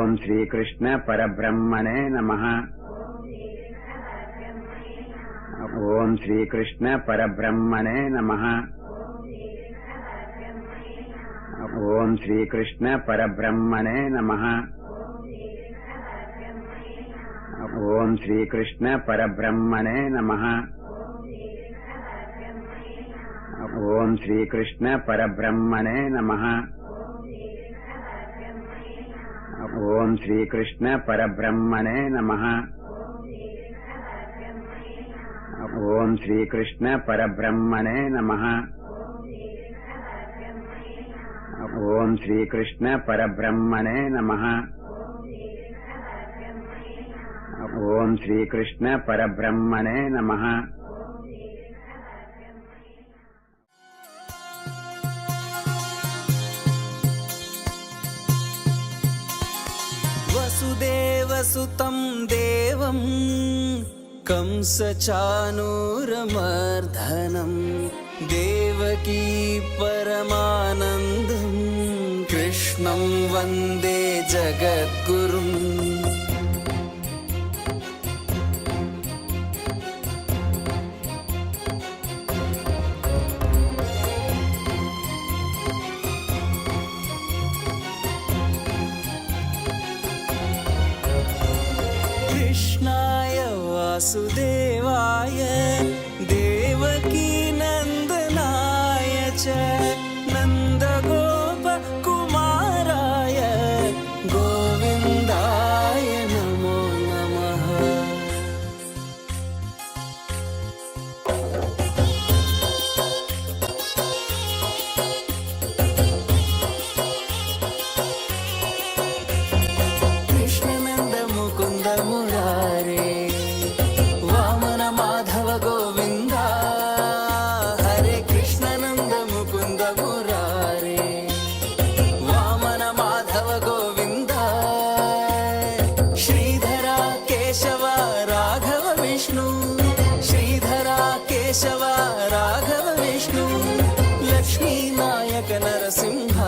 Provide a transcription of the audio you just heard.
ఓం శ్రీకృష్ణ పరబ్రహ్మణే నమః. ఓం శ్రీకృష్ణ పరబ్రహ్మణే నమః. ఓం శ్రీకృష్ణ పరబ్రహ్మణే నమః. ఓం శ్రీకృష్ణ పరబ్రహ్మణే నమః. ఓం శ్రీకృష్ణ పరబ్రహ్మణే నమః. ఓం శ్రీకృష్ణ పరబ్రహ్మణే నమః. ఓం శ్రీకృష్ణ పరబ్రహ్మణే నమః. ఓం శ్రీకృష్ణ పరబ్రహ్మణే నమః. ఓం శ్రీకృష్ణ పరబ్రహ్మణే నమః. వసుదేవసుతం దేవం కంసచానూరమర్ధనం దేవకీ పరమానందం కృష్ణం వందే జగద్గురుం. కృష్ణాయ వాసుదేవాయ దేవకీ నందనాయ చ నందగోప కుమారాయ గోవిందాయ నమో నమః. కృష్ణనంద ముకుంద మురారే వామన మాధవ గోవింద హరే కృష్ణనంద ముకుంద మురారే వామన మాధవ గోవింద శ్రీధర కేశవ రాఘవ విష్ణు శ్రీధర కేశవ రాఘవ విష్ణు లక్ష్మీ నాయక నరసింహ